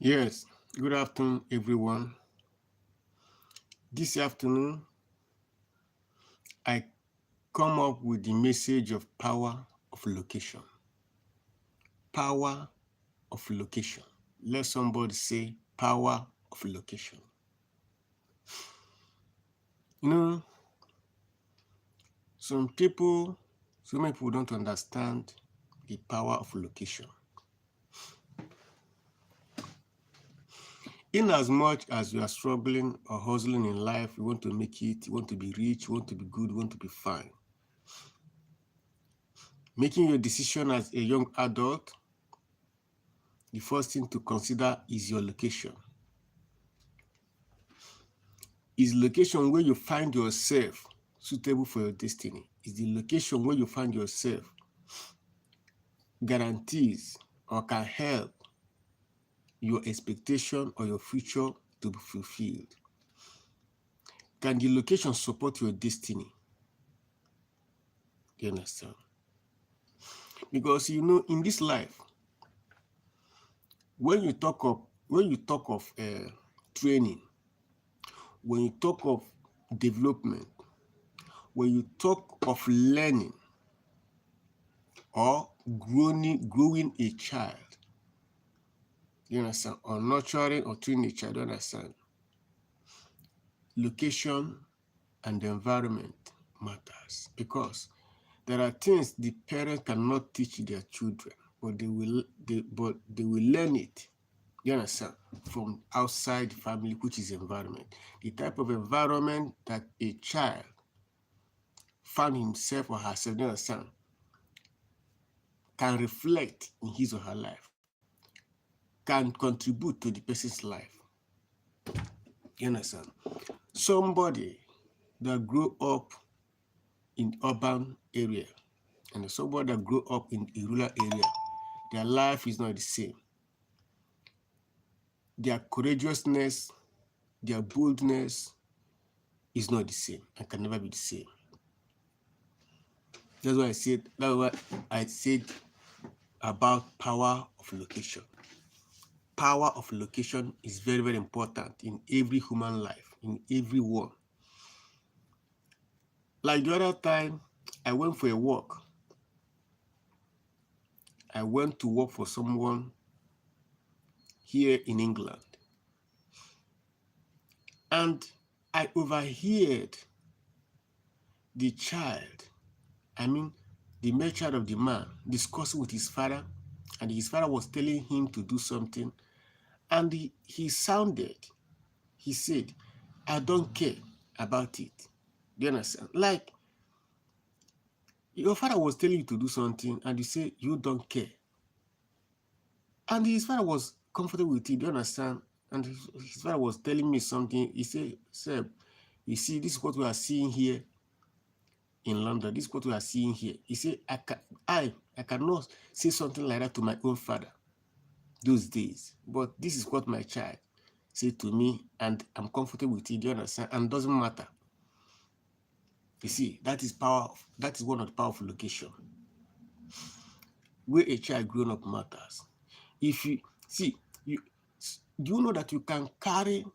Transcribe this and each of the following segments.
Yes, good afternoon, everyone. This afternoon, I come up with the message of power of location. Power of location. Let somebody say power of location. You know, so many people don't understand the power of location. In as much as you are struggling or hustling in life, you want to make it, you want to be rich, you want to be good, you want to be fine. Making your decision as a young adult, the first thing to consider is your location. Is location where you find yourself suitable for your destiny? Is the location where you find yourself guarantees or can help your expectation or your future to be fulfilled? Can the location support your destiny? Do you understand? Because in this life, when you talk of training, when you talk of development, when you talk of learning or growing a child, you understand, or nurturing or training a child, you understand, location and environment matters, because there are things the parents cannot teach their children, but they will learn it, you understand, from outside the family, which is environment. The type of environment that a child found himself or herself, you understand, can reflect in his or her life, can contribute to the person's life. You understand? Somebody that grew up in urban area and somebody that grew up in a rural area, their life is not the same. Their courageousness, their boldness is not the same and can never be the same. That's what I said about power of location. Power of location is very, very important in every human life, in everyone. Like the other time, I went for a walk. I went to work for someone here in England. And I overheard the male child of the man, discussing with his father, and his father was telling him to do something. And he said, I don't care about it. Do you understand? Like, your father was telling you to do something, and you say you don't care. And his father was comfortable with it, do you understand? And his father was telling me something. He said, Seb, you see, this is what we are seeing here in London. This is what we are seeing here. He said, I cannot say something like that to my own father those days. But this is what my child said to me, and I'm comfortable with it, do you understand? And it doesn't matter. You see, that is one of the powerful location. Where a child grown up matters. If you see, do you know that you can carry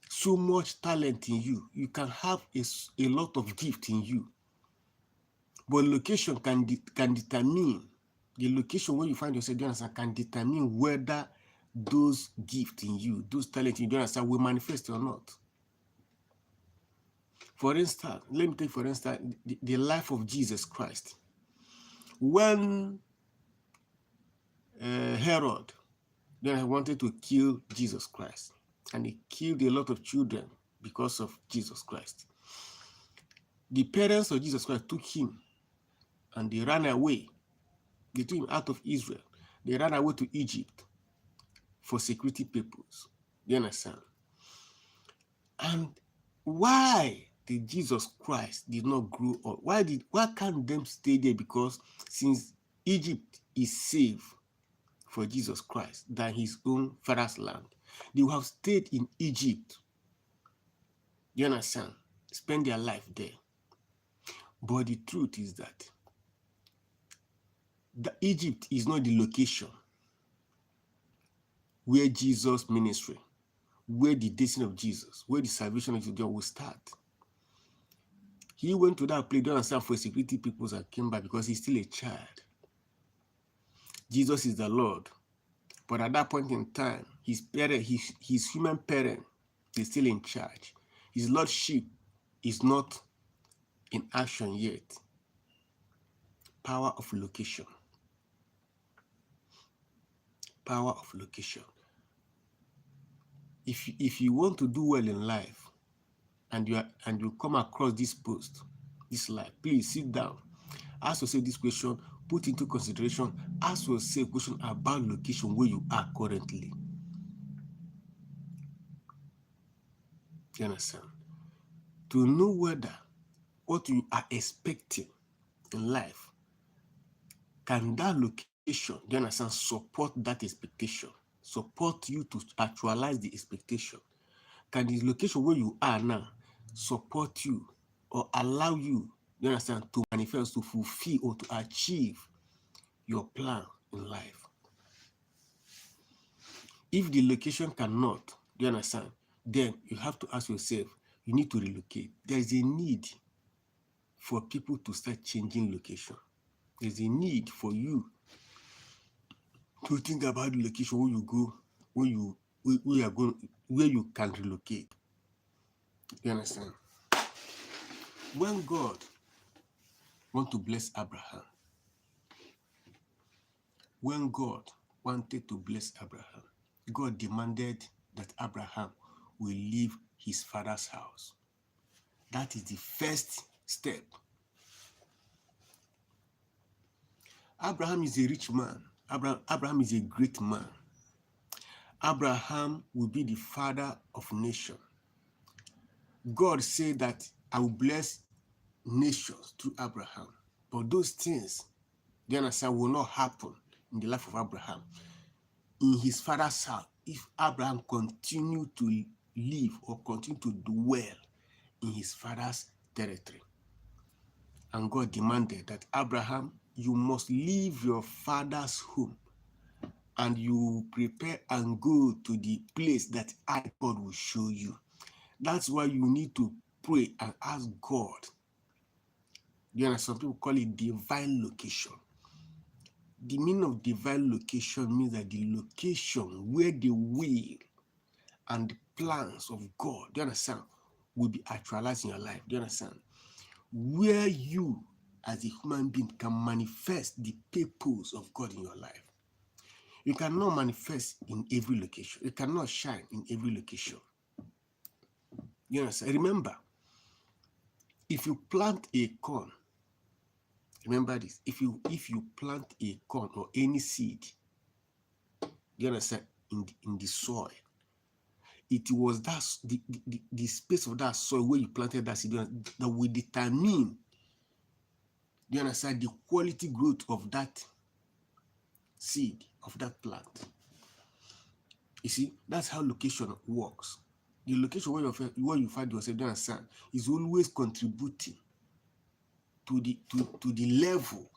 so much talent in you? You can have a lot of gift in you. But location can determine, the location where you find yourself, can determine whether those gifts in you, those talents in you, will manifest or not. For instance, let me take, for instance, the life of Jesus Christ. When Herod wanted to kill Jesus Christ, and he killed a lot of children because of Jesus Christ, the parents of Jesus Christ took him and they ran away. They took him out of Israel. They ran away to Egypt for security purposes. You understand? And why did Jesus Christ did not grow up? Why can't them stay there? Because since Egypt is safe for Jesus Christ than his own father's land, they will have stayed in Egypt. You understand? Spend their life there. But the truth is that Egypt is not the location where Jesus' ministry, where the destiny of Jesus, where the salvation of Jesus will start. He went to that place, don't understand, for security purposes and came back because he's still a child. Jesus is the Lord. But at that point in time, his parent, his human parent is still in charge. His lordship is not in action yet. Power of location. Power of location. If you want to do well in life and you come across this post, this life, please sit down. Ask yourself this question, put into consideration, ask yourself a question about location where you are currently. You understand? To know whether what you are expecting in life, can that location, you understand, support that expectation, support you to actualize the expectation? Can the location where you are now support you or allow you, you understand, to manifest, to fulfill or to achieve your plan in life? If the location cannot, you understand, then you have to ask yourself, you need to relocate. There's a need for people to start changing location. There's a need for you to think about the location where you go, where you are going, where you can relocate. You understand? When God wanted to bless Abraham, when God wanted to bless Abraham, God demanded that Abraham will leave his father's house. That is the first step. Abraham is a rich man. Abraham is a great man. Abraham will be the father of nation. God said that I will bless nations through Abraham. But those things, you understand, will not happen in the life of Abraham. In his father's house, if Abraham continued to live or continue to dwell in his father's territory. And God demanded that Abraham, you must leave your father's home and you prepare and go to the place that I, God, will show you. That's why you need to pray and ask God. You know, some people call it divine location. The meaning of divine location means that the location where the will and the plans of God, do you understand, will be actualized in your life. Do you understand? Where you, as a human being, can manifest the purpose of God in your life. You cannot manifest in every location. You cannot shine in every location. You understand? Remember, if you plant a corn, remember this, if you plant a corn or any seed, you understand, in the soil, it was that the space of that soil where you planted that seed that will determine, you understand, the quality growth of that seed, of that plant. You see, that's how location works. The location where you find yourself, you understand, is always contributing to the level,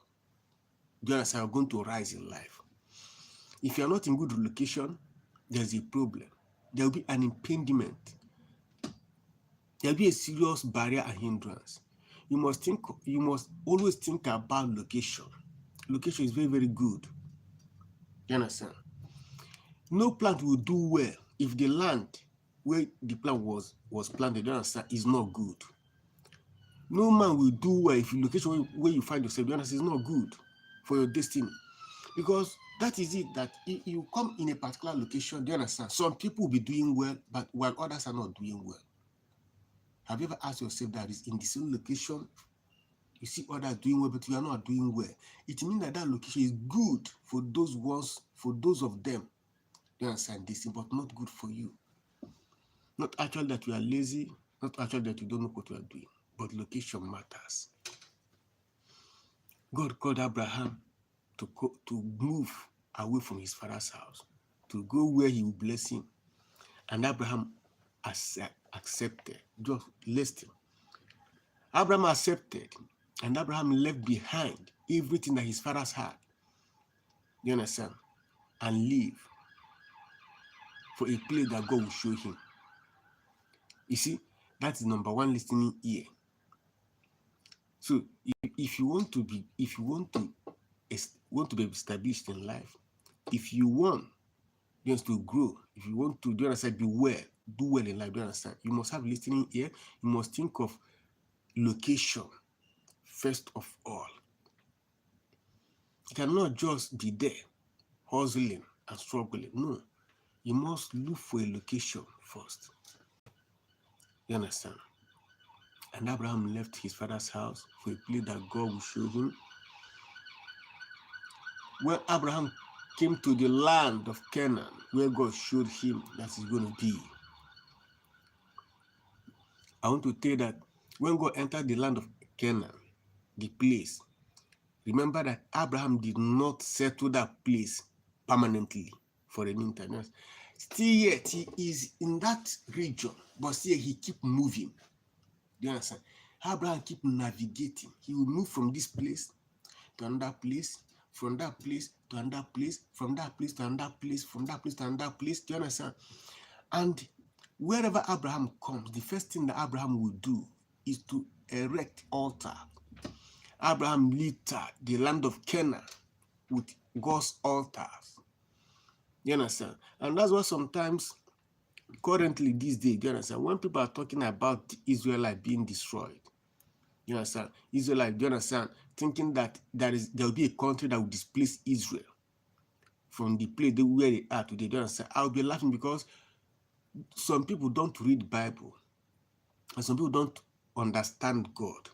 you understand, you're going to rise in life. If you're not in good location, there's a problem. There will be an impediment. There will be a serious barrier and hindrance. You must always think about location. Location is very, very good. You understand? No plant will do well if the land where the plant was planted, you understand, is not good. No man will do well if the location where you find yourself, you understand, is not good for your destiny. Because that is it, that you come in a particular location, do you understand? Some people will be doing well, but while others are not doing well. Have you ever asked yourself that is in the same location, you see others doing well, but you are not doing well? It means that location is good for those ones, for those of them, you understand this, but not good for you. Not actually that you are lazy, not actually that you don't know what you are doing, but location matters. God called Abraham to move away from his father's house, to go where he will bless him. And Abraham accepted. Just listen. Abraham accepted, and Abraham left behind everything that his fathers had. You understand? And live. for a place that God will show him. You see, that is number one, listening ear. So if you want to be established in life, if you want just to grow, if you want to do understand, do well in life, do understand, you must have listening ear. You must think of location first of all. You cannot just be there hustling and struggling. No, you must look for a location first. You understand? And Abraham left his father's house for a place that God will show him. When Abraham came to the land of Canaan, where God showed him that he's going to be, I want to tell you that when God entered the land of Canaan, the place, remember that Abraham did not settle that place permanently for the meantime. Still yet, he is in that region, but still he keep moving. Do you understand? Abraham keep navigating. He will move from this place to another place, from that place to another place, from that place to another place, from that place to another place. Do you understand? And wherever Abraham comes, the first thing that Abraham will do is to erect altar. Abraham littered the land of Canaan with God's altars. You understand? And that's why sometimes, currently these days, you understand, when people are talking about the Israelite being destroyed, you understand, Israelite, you understand, thinking that there will be a country that will displace Israel from the place where they are today, you understand, I'll be laughing because some people don't read the Bible and some people don't understand God.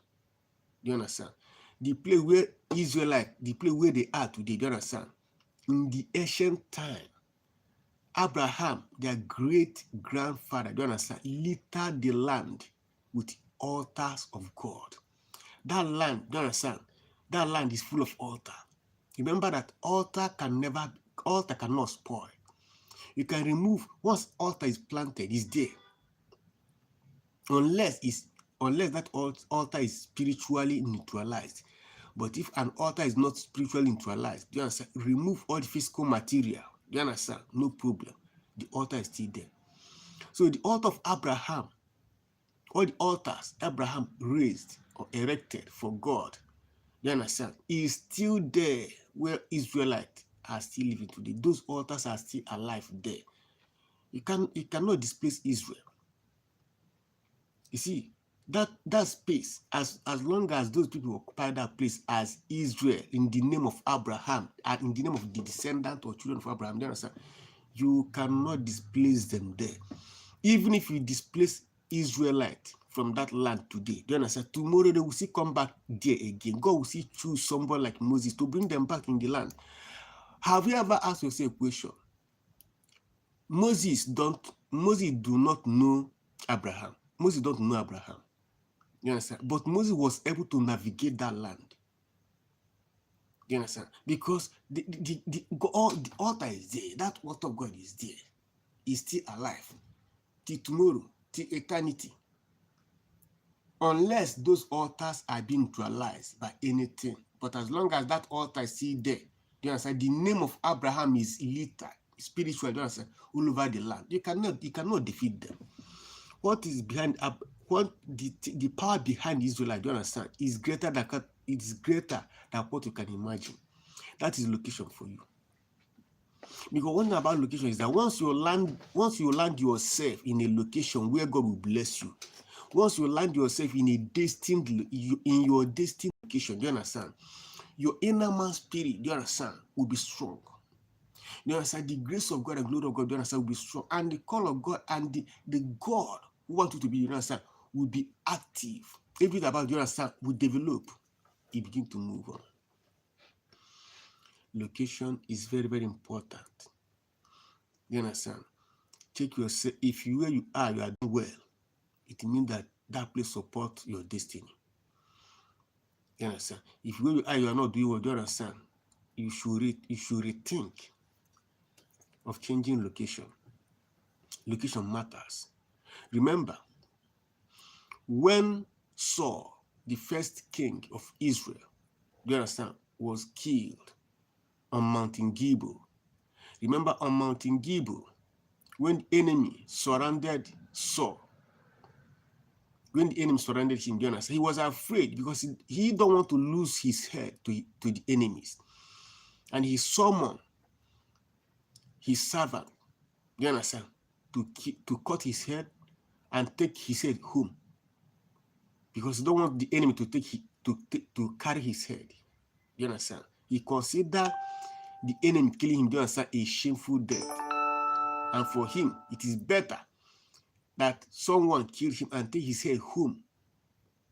Do you understand? The place where Israelite, the place where they are today, do you understand? In the ancient time, Abraham, their great grandfather, do you understand, littered the land with altars of God. That land, do you understand? That land is full of altar. Remember that altar cannot spoil. You can remove, once altar is planted, it's there. Unless that altar is spiritually neutralized. But if an altar is not spiritually neutralized, do you understand? Remove all the physical material. Do you understand? No problem. The altar is still there. So the altar of Abraham, all the altars Abraham raised or erected for God, you understand, is still there where Israelites are still living today. Those altars are still alive there. You cannot displace Israel. You see, that space, as long as those people occupy that place as Israel in the name of Abraham and in the name of the descendant or children of Abraham, you understand, you cannot displace them there. Even if you displace Israelite from that land today, do you understand? Tomorrow they will still come back there again. God will still choose somebody like Moses to bring them back in the land. Have you ever asked yourself a question? Moses do not know Abraham. Moses don't know Abraham. You understand? But Moses was able to navigate that land. You understand? Because the altar is there. That altar of God is there. It's still alive. Till tomorrow, till eternity. Unless those altars are being neutralized by anything. But as long as that altar is still there, you understand? The name of Abraham is littered, spiritual, you understand, all over the land. You cannot defeat them. What is behind the power behind Israelite, do you understand, is greater than what you can imagine. That is location for you. Because one thing about location is that once you land yourself in a location where God will bless you, once you land yourself in your destined location, do you understand? Your inner man spirit, do you understand, will be strong. You understand? The grace of God and glory of God, do you understand, will be strong. And the call of God and the God who wants you to be, you understand, will be active. Everything about, you understand, will develop. You begin to move on. Location is very, very important. You understand? Check yourself. If where you are doing well, it means that place supports your destiny. You understand? If where you are not doing well, do you understand? You should rethink of changing location. Location matters. Remember, when Saul, the first king of Israel, do you understand, was killed on Mountain Gilboa. Remember, on Mountain Gilboa, when the enemy surrounded Saul, when the enemy surrounded him, Jonas, he was afraid because he don't want to lose his head to the enemies. And he summoned his servant, Jonas, to cut his head and take his head home, because he don't want the enemy to carry his head. You understand? He considered the enemy killing him, you understand, a shameful death. And for him, it is better that someone kill him and take his head home.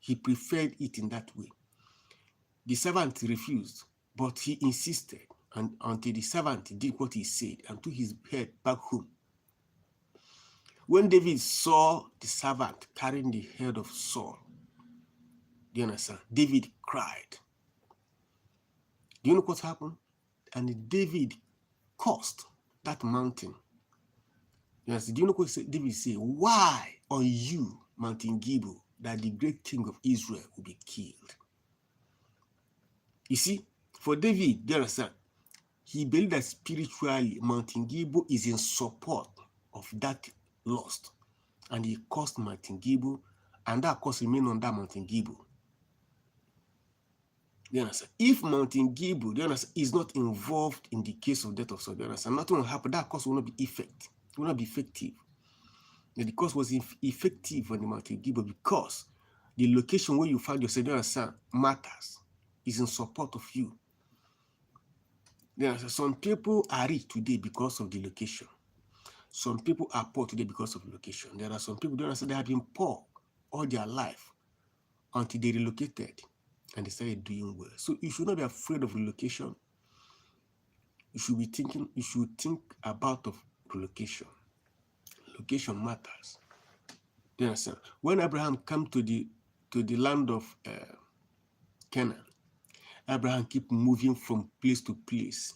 He preferred it in that way. The servant refused, but he insisted, and until the servant did what he said and took his head back home. When David saw the servant carrying the head of Saul, do you understand? David cried. Do you know what happened? And David cursed that mountain. Yes, do you know what David said? Why on you, Mountain Gibel, that the great king of Israel will be killed? You see, for David, do you understand? He believed that spiritually, Mountain Gibel is in support of that lust. And he cursed Mountain Gibel, and that curse remained on that Mountain Gibel. You understand? If Mountain Gibel, you understand, is not involved in the case of death of Saul, you understand, nothing will happen. That curse will not be effective. It will not be effective. The curse was effective on the Mountain Gibel because the location where you find yourself, you understand, matters. Is in support of you. You understand? Some people are rich today because of the location. Some people are poor today because of the location. There are some people, you understand, they have been poor all their life until they relocated and they started doing well. So you should not be afraid of relocation. You should think about of relocation. Location matters. Do you understand? When Abraham came to the land of Canaan, Abraham kept moving from place to place,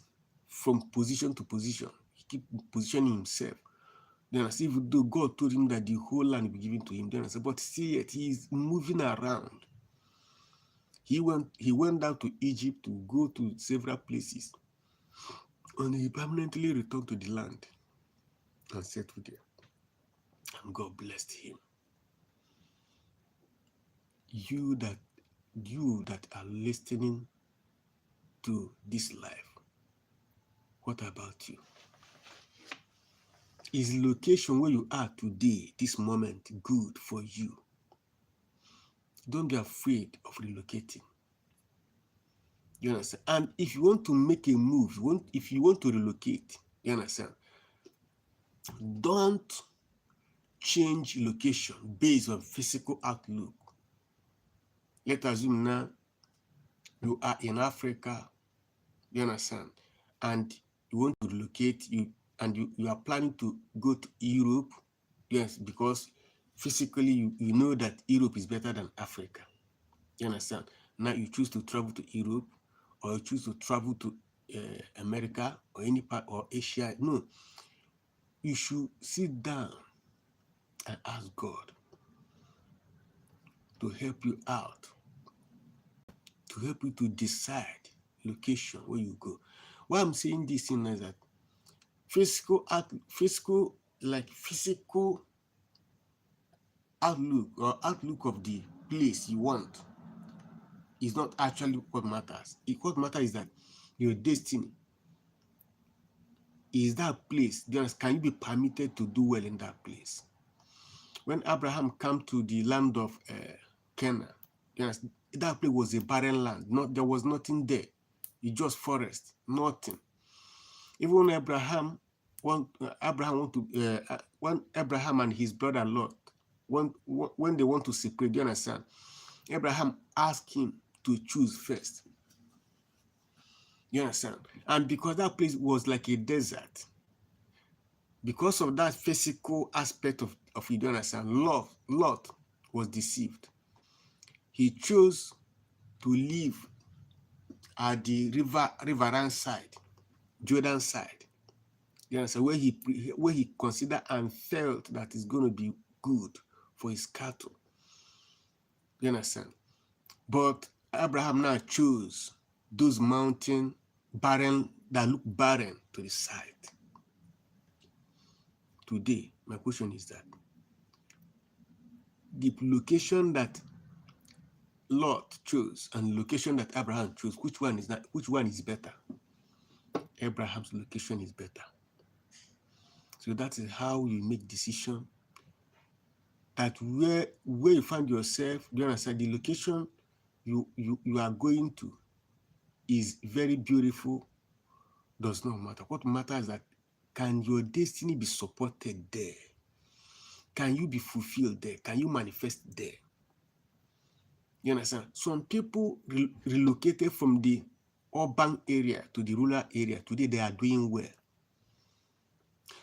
from position to position. He kept positioning himself. Then, even though God told him that the whole land will be given to him, then but still yet he is moving around. He went down to Egypt to go to several places, and he permanently returned to the land and settled there. And God blessed him. You that are listening to this life, what about you? Is location where you are today, this moment, good for you? Don't be afraid of relocating. You understand? And if you want to make a move, if you want to relocate, you understand? Don't change location based on physical outlook. Let's assume now you are in Africa, you understand, and you want to relocate, you are planning to go to Europe, yes, because physically you know that Europe is better than Africa. You understand? Now you choose to travel to Europe, or you choose to travel to America or any part, or Asia. No, you should sit down and ask God to help you out, to help you to decide location where you go. Why I'm saying this thing is that physical outlook or outlook of the place you want is not actually what matters. What matters is that your destiny is that place. Can you be permitted to do well in that place? When Abraham came to the land of Canaan, that place was a barren land. There was nothing there. It's just forest, nothing. Even when Abraham and his brother Lot, when they want to separate, you understand? Abraham asked him to choose first. You understand? And because that place was like a desert, because of that physical aspect of it, you understand, Lot was deceived. He chose to live at the riverine side, Jordan side. You understand? Where he considered and felt that it's going to be good for his cattle. You understand? But Abraham now chose those mountains that look barren to the side, today, my question is that the location that Lot chose and location that Abraham chose, which one is better? Abraham's location is better. So that is how you make decision. That where you find yourself, do you understand? The location you are going to is very beautiful, does not matter. What matters is that can your destiny be supported there? Can you be fulfilled there? Can you manifest there? You understand? Some people relocated from the urban area to the rural area. Today they are doing well.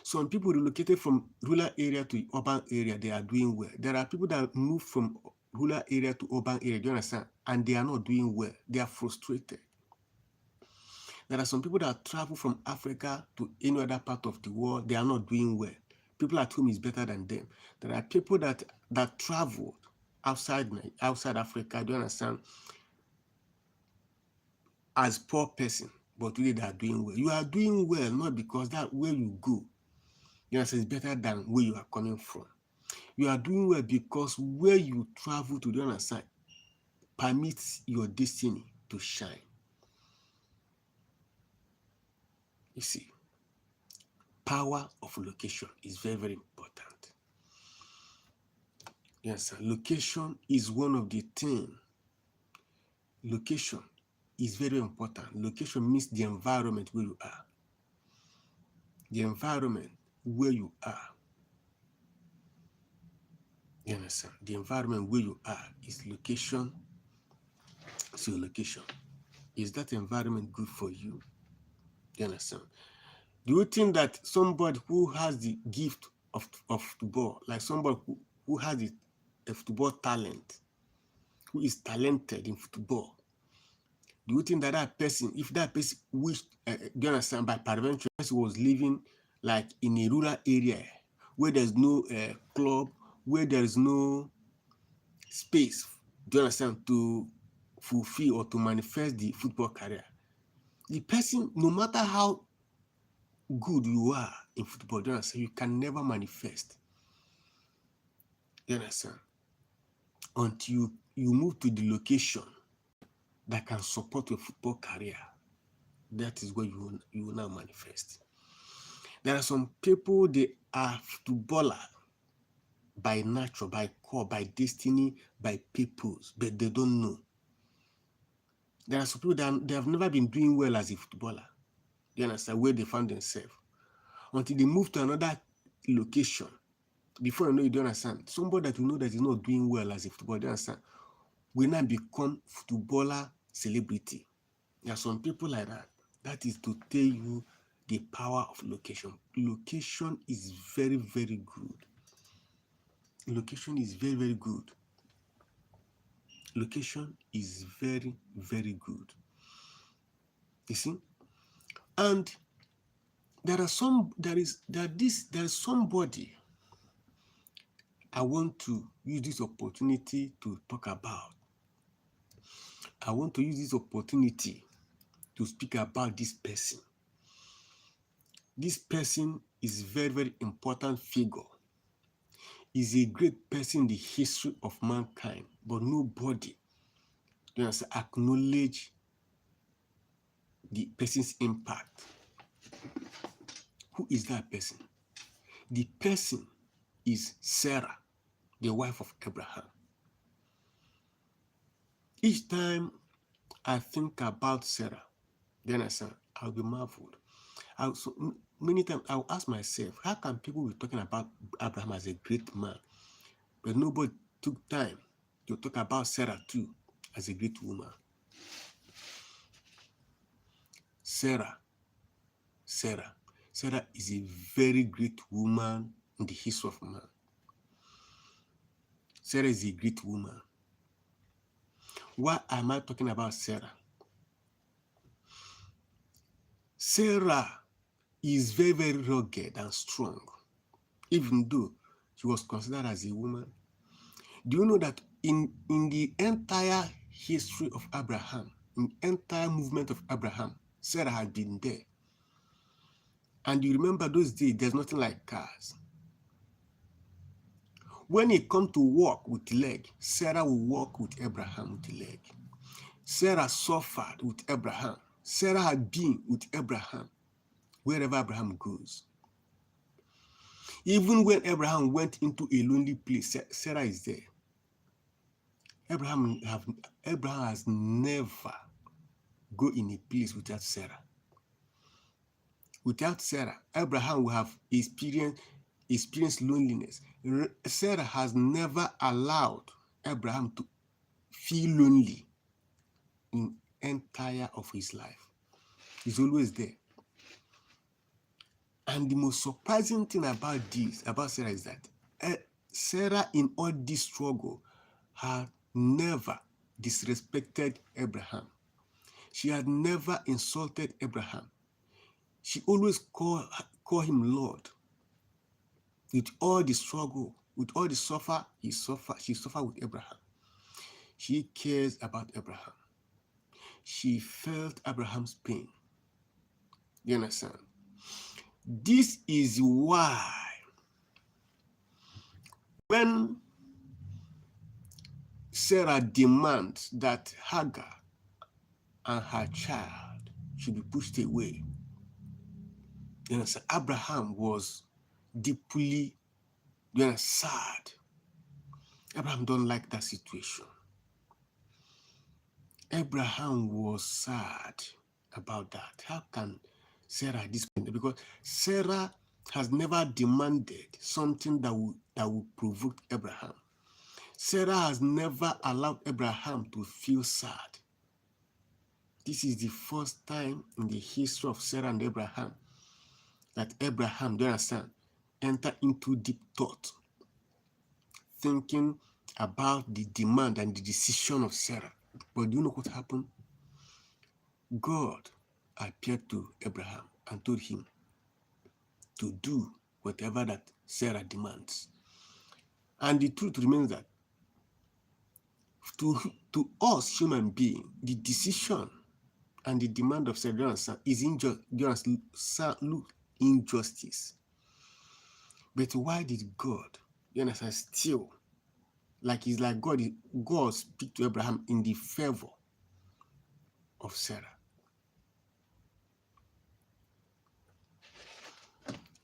Some people relocated from rural area to urban area. They are doing well. There are people that move from rural area to urban area. Do you understand? And they are not doing well. They are frustrated. There are some people that travel from Africa to any other part of the world. They are not doing well. People at home is better than them. There are people that travel outside Africa. Do you understand? As poor person, but today they are doing well. You are doing well not because that where you go, you understand, is better than where you are coming from. You are doing well because where you travel to, do you understand, permits your destiny to shine. You see, power of location is very, very important. Yes, location is one of the things. Location is very important. Location means the environment where you are. The environment where you are. You understand? The environment where you are is location. So location. Is that environment good for you? You understand? Do you think that somebody who has the gift of football, like somebody who has a football talent, who is talented in football, do you think that that person, if that person wished, do you understand, by peradventure, was living like in a rural area where there's no club, where there is no space, do you understand, to fulfill or to manifest the football career, the person, no matter how good you are in football, do you understand, you can never manifest. You understand? Until you move to the location that can support your football career, that is where you will now manifest. There are some people, they are footballer by nature, by core, by destiny, by purpose, but they don't know. There are some people that they have never been doing well as a footballer. You understand? Where they found themselves. Until they move to another location. Before you know, you don't understand. Somebody that you know that is not doing well as a footballer, you understand, will now become footballer celebrity. There are some people like that. That is to tell you the power of location. Location is very, very good. Location is very, very good. Location is very, very good. You see? And there is somebody I want to use this opportunity to talk about. I want to use this opportunity to speak about this person. This person is very, very important figure. Is a great person in the history of mankind, but nobody does acknowledge the person's impact. Who is that person? The person is Sarah, the wife of Abraham. Each time I think about Sarah, then I'll be marveled. Many times I'll ask myself, how can people be talking about Abraham as a great man, but nobody took time to talk about Sarah too as a great woman? Sarah is a very great woman in the history of man. Sarah is a great woman. Why am I talking about Sarah? Sarah is very, very rugged and strong, even though she was considered as a woman. Do you know that in the entire history of Abraham, in the entire movement of Abraham, Sarah had been there? And you remember those days, there's nothing like cars. When it comes to walk with leg, Sarah will walk with Abraham with the leg. Sarah suffered with Abraham. Sarah had been with Abraham wherever Abraham goes. Even when Abraham went into a lonely place, Sarah is there. Abraham has never go in a place without Sarah. Without Sarah, Abraham will have experienced loneliness. Sarah has never allowed Abraham to feel lonely in entire of his life. He's always there. And the most surprising thing about Sarah is that Sarah, in all this struggle, had never disrespected Abraham. She had never insulted Abraham. She always call him Lord. With all the struggle, with all the she suffered with Abraham. She cares about Abraham. She felt Abraham's pain. You understand? This is why when Sarah demands that Hagar and her child should be pushed away, you understand, Abraham was deeply sad. Abraham don't like that situation. Abraham was sad about that. How can Sarah disappoint? Because Sarah has never demanded something that will provoke Abraham. Sarah has never allowed Abraham to feel sad. This is the first time in the history of Sarah and Abraham that Abraham, do you understand, entered into deep thought, thinking about the demand and the decision of Sarah. But do you know what happened? God appeared to Abraham and told him to do whatever that Sarah demands. And the truth remains that to us human beings, the decision and the demand of Sarah is injustice. But why did God, you understand, still, it's like God speak to Abraham in the favor of Sarah?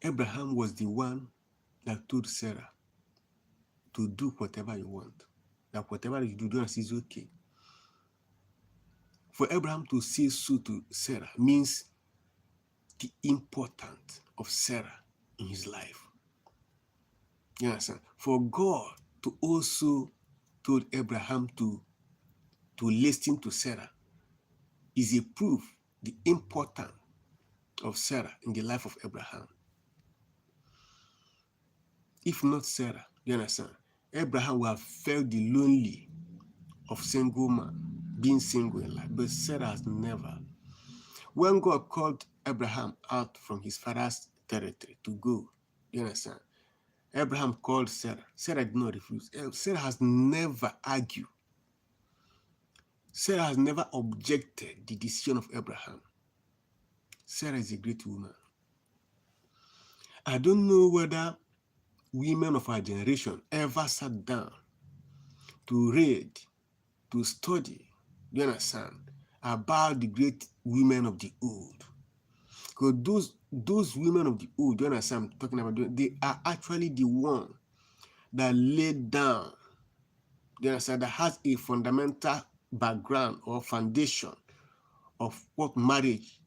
Abraham was the one that told Sarah to do whatever you want. That whatever you do is okay. For Abraham to say so to Sarah means the importance of Sarah in his life. You understand? For God to also told Abraham to listen to Sarah is a proof the importance of Sarah in the life of Abraham. If not Sarah, you understand, Abraham would have felt the lonely of single man, being single in life, but Sarah has never. When God called Abraham out from his father's territory to go, you understand, Abraham called Sarah. Sarah did not refuse. Sarah has never argued. Sarah has never objected the decision of Abraham. Sarah is a great woman. I don't know whether women of our generation ever sat down to read, to study, you understand, about the great women of the old. Because those women of the old, you understand, I'm talking about, they are actually the one that laid down, you understand, that has a fundamental background or foundation of what marriage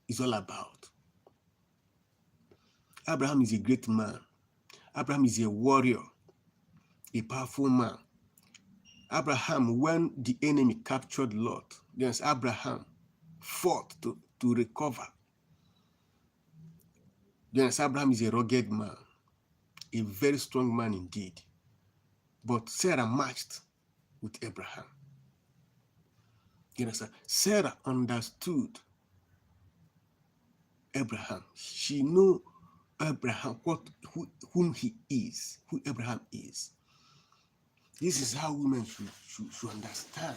is all about. Abraham is a great man. Abraham is a warrior, a powerful man. Abraham, when the enemy captured Lot, yes, Abraham fought to recover. Yes, Abraham is a rugged man, a very strong man indeed. But Sarah matched with Abraham. You understand? Sarah understood Abraham. She knew Abraham, whom he is, who Abraham is. This is how women should understand.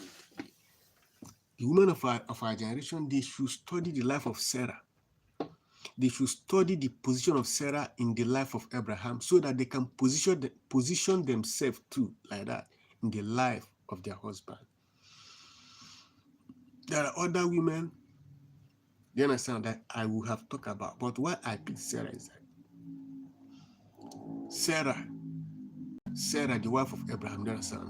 The women of our generation, they should study the life of Sarah. they should study the position of Sarah in the life of Abraham so that they can position themselves too, like that, in the life of their husband. There are other women, you understand, that I will have talked about. But why I picked Sarah is that Sarah, the wife of Abraham, you understand,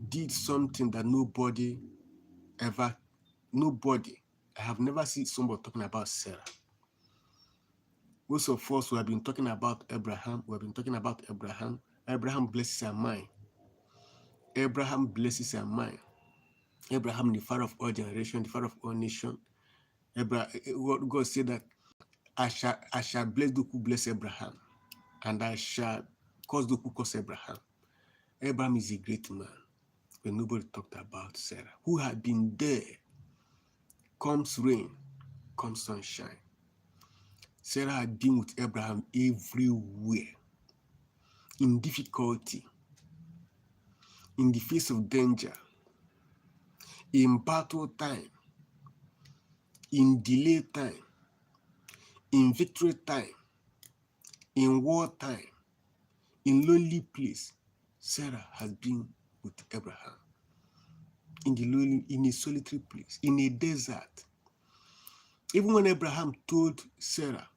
did something that nobody, I have never seen somebody talking about Sarah. Most of us who have been talking about Abraham, Abraham blesses her mind. Abraham, the father of all generations, the father of all nations. God said that I shall bless those who bless Abraham, and I shall curse those who curse Abraham. Abraham is a great man, but nobody talked about Sarah, who had been there. Comes rain, comes sunshine. Sarah had been with Abraham everywhere, in difficulty, in the face of danger, in battle time, in delay time, in victory time, in war time, in lonely place. Sarah has been with Abraham in a solitary place, in a desert. Even when Abraham told Sarah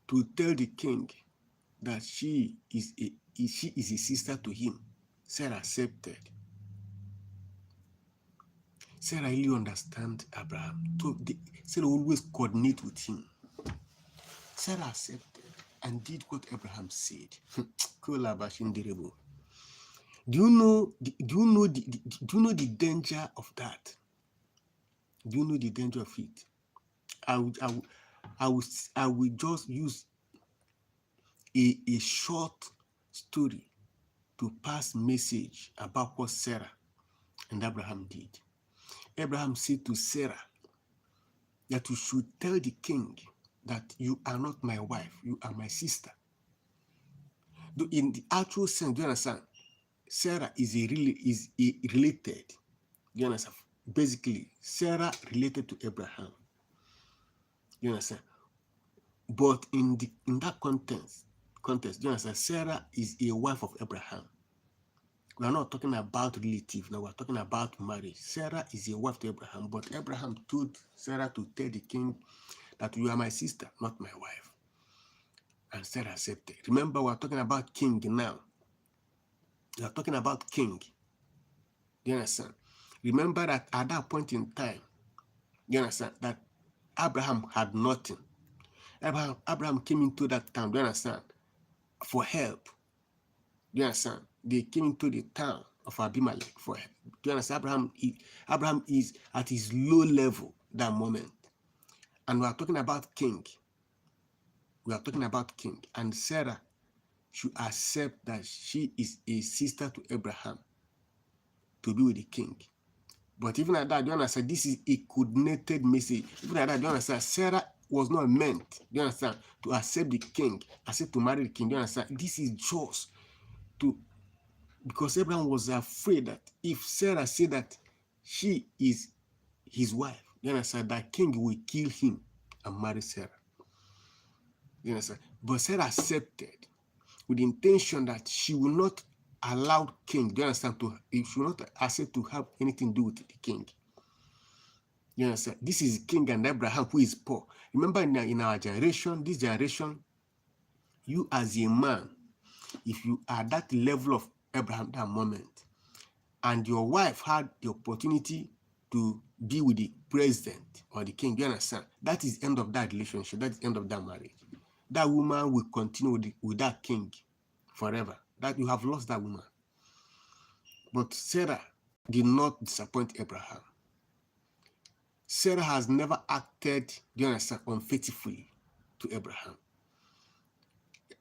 to tell the king that she is a sister to him, Sarah accepted. Sarah really understands Abraham. Sarah always coordinate with him. Sarah accepted and did what Abraham said. Do you know the danger of that? Do you know the danger of it? I will just use a short story to pass message about what Sarah and Abraham did. Abraham said to Sarah that you should tell the king that you are not my wife, you are my sister. In the actual sense, do you understand? Sarah is related. Do you understand? Basically, Sarah related to Abraham. You understand? But in that context, do you understand? Sarah is a wife of Abraham. We are not talking about relative now, we are talking about marriage. Sarah is a wife to Abraham, but Abraham told Sarah to tell the king that you are my sister, not my wife. And Sarah accepted. Remember, we are talking about king now. We are talking about king. Do you understand? Remember that at that point in time, you understand, that Abraham had nothing. Abraham came into that town, do you understand, for help. Do you understand? They came into the town of Abimelech for help. Do you understand? Abraham is at his low level that moment. And we are talking about king. And Sarah should accept that she is a sister to Abraham to be with the king. But even at that, do you understand? This is a coordinated message. Even at that, do you understand? Sarah was not meant, do you understand, to accept the king, accept to marry the king. Do you understand? This is just because Abraham was afraid that if Sarah said that she is his wife, you understand, that king will kill him and marry Sarah. You understand? But Sarah accepted with the intention that she will not allow king, do you understand, she will not accept to have anything to do with the king. You understand? This is king and Abraham who is poor. Remember in our generation, this generation, you as a man, if you are that level of Abraham that moment, and your wife had the opportunity to be with the president or the king, you understand? That is end of that relationship. That is end of that marriage. That woman will continue with that king forever. That you have lost that woman. But Sarah did not disappoint Abraham. Sarah has never acted, do you understand, unfaithfully to Abraham.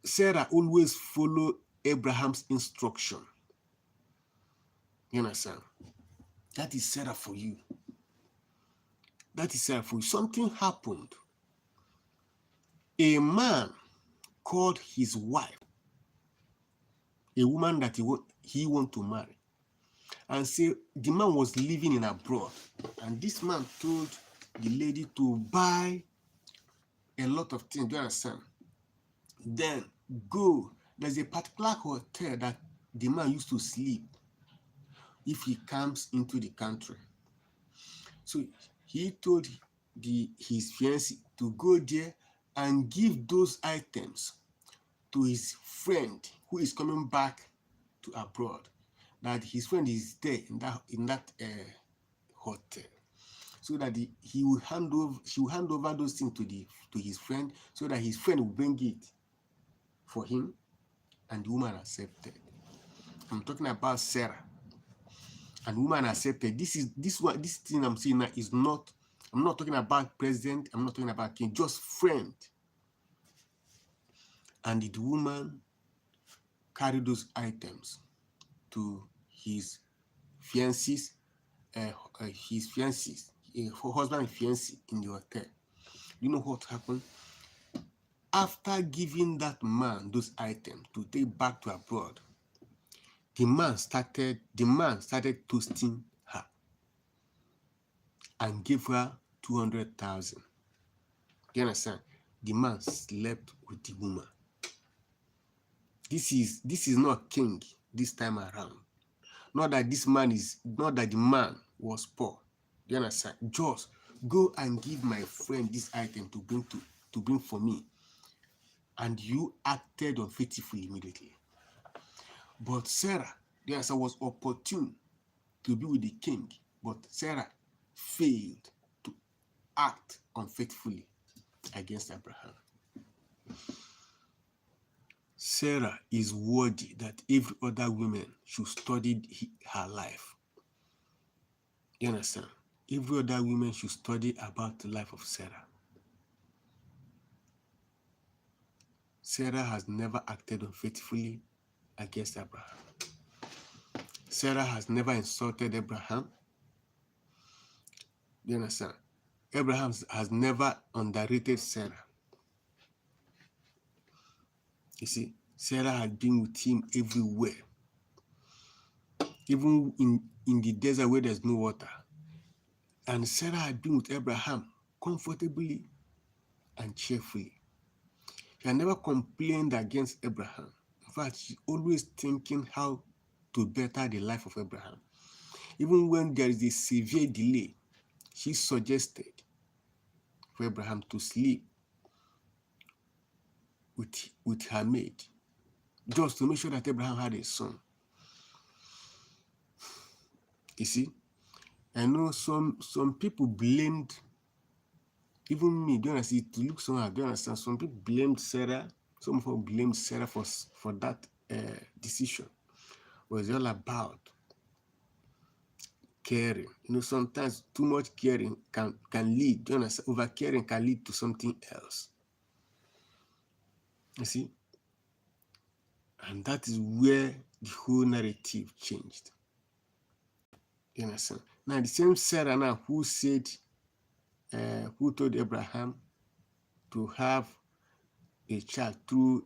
Sarah always followed Abraham's instruction. You understand? That is Sarah for you. That is Sarah for you. Something happened. A man called his wife, a woman that he want to marry, and say the man was living in abroad, and this man told the lady to buy a lot of things, do you understand? Then go. There's a particular hotel that the man used to sleep if he comes into the country. So he told his fiancée to go there and give those items to his friend who is coming back to abroad. That his friend is there in that hotel, so that she will hand over those things to his friend, so that his friend will bring it for him, and the woman accepted. I'm talking about Sarah. And the woman accepted. This thing I'm saying now is not. I'm not talking about president. I'm not talking about king. Just friend. And the woman carried those items to his fiancés, husband and fiancée in the hotel. You know what happened? After giving that man those items to take back to abroad, the man started toasting her and gave her 200,000. You understand? The man slept with the woman. This is not king this time around. Not that the man was poor. You understand? Just go and give my friend this item to bring for me. And you acted unfaithfully immediately. But Sarah, the answer was opportune to be with the king, but Sarah failed to act unfaithfully against Abraham. Sarah is worthy that every other woman should study her life. You understand? Every other woman should study about the life of Sarah. Sarah has never acted unfaithfully against Abraham. Sarah has never insulted Abraham. You understand? Abraham has never underrated Sarah. You see, Sarah had been with him everywhere. Even in the desert where there's no water. And Sarah had been with Abraham comfortably and cheerfully. She had never complained against Abraham. In fact, she's always thinking how to better the life of Abraham. Even when there is a severe delay, she suggested for Abraham to sleep with her maid, just to make sure that Abraham had a son. You see, I know some people blamed, even me, do you understand? To look somehow, do you understand? Some people blamed Sarah. Some people blamed Sarah for that decision. It was all about caring. You know, sometimes too much caring can lead, do you understand? Over caring can lead to something else. You see? And that is where the whole narrative changed. You understand? Now, the same Sarah now who told Abraham to have a child through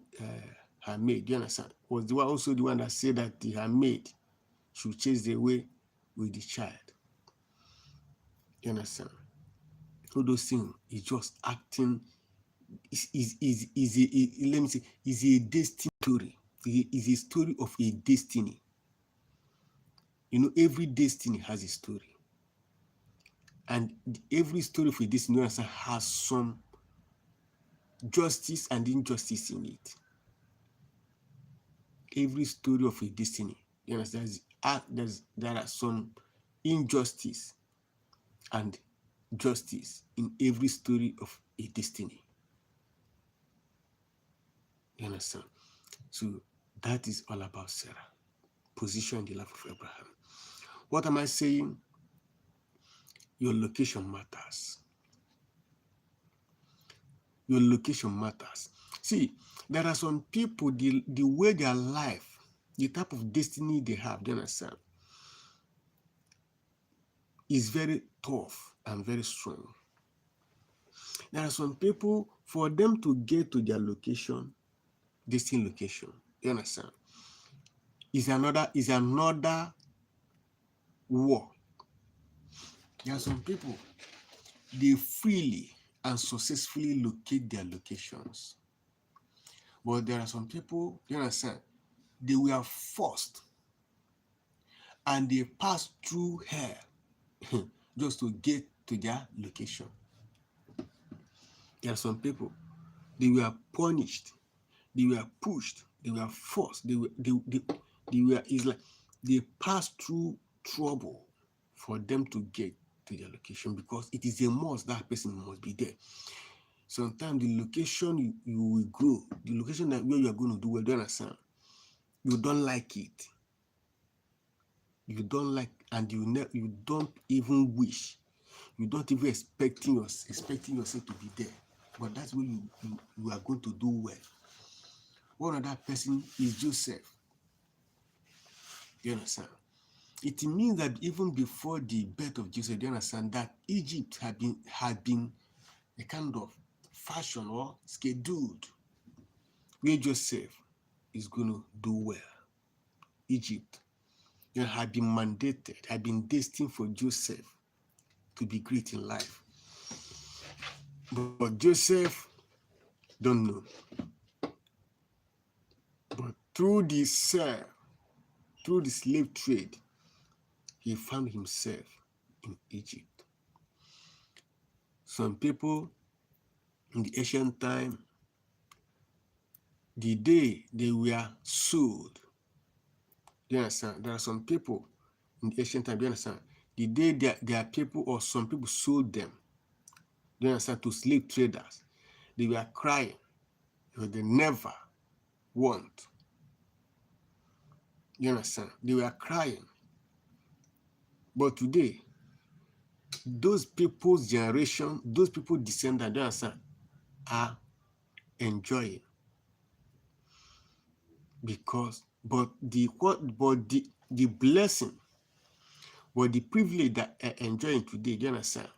her maid, you understand, was also the one that said that her maid should chase away with the child. You understand? All those things is just acting, let me say, is a destiny story. Is a story of a destiny. You know, every destiny has a story. And every story of a destiny has some justice and injustice in it. Every story of a destiny, you understand, there are some injustice and justice in every story of a destiny. You understand? So that is all about Sarah. Position in the life of Abraham. What am I saying? Your location matters. Your location matters. See, there are some people, the way their life, the type of destiny they have, do you understand, is very tough and very strong. There are some people, for them to get to their location, destiny location, you understand, is another war. There are some people, they freely and successfully locate their locations. But there are some people, you understand, they were forced and they passed through hell just to get to their location. There are some people, they were punished, they were pushed, they were forced, they were, it's like they passed through trouble for them to get to their location, because it is a must that person must be there. Sometimes the location you will grow, the location that where you are going to do well, do you understand? You don't like it. You don't like, and you don't even wish. You don't even expecting yourself to be there. But that's where you are going to do well. One of that person is Joseph. You understand? It means that even before the birth of Joseph, you understand that Egypt had been a kind of fashion or scheduled where Joseph is going to do well. Egypt, had been mandated, had been destined for Joseph to be great in life. But Joseph don't know. But through the slave trade, he found himself in Egypt. Some people in the ancient time, the day they were sold, you understand? There are some people in the ancient time, you understand? The day their people or some people sold them, you understand, to slave traders, they were crying because they never want. You understand? They were crying. But today, those people's generation, those people's descendants, you understand, are enjoying. Because, but the blessing, but the privilege that are enjoying today, you understand,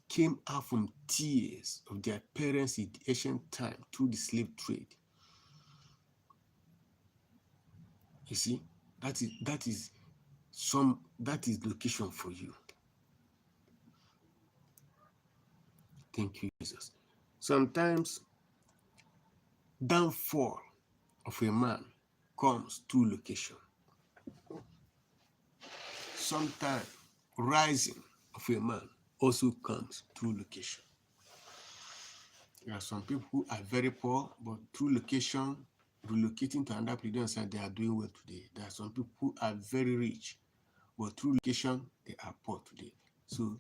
came out from tears of their parents in the ancient time through the slave trade. You see, that is location for you. Thank you, Jesus. Sometimes downfall of a man comes through location. Sometimes rising of a man also comes through location. There are some people who are very poor, but through location, relocating to another place, they are doing well today. There are some people who are very rich, but through location, they are poor today. So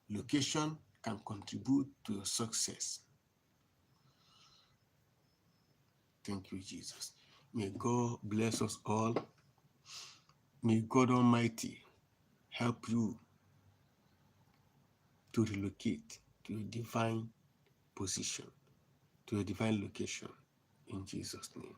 location can contribute to your success. Thank you, Jesus. May God bless us all. May God Almighty help you to relocate to a divine position, to a divine location, in Jesus' name.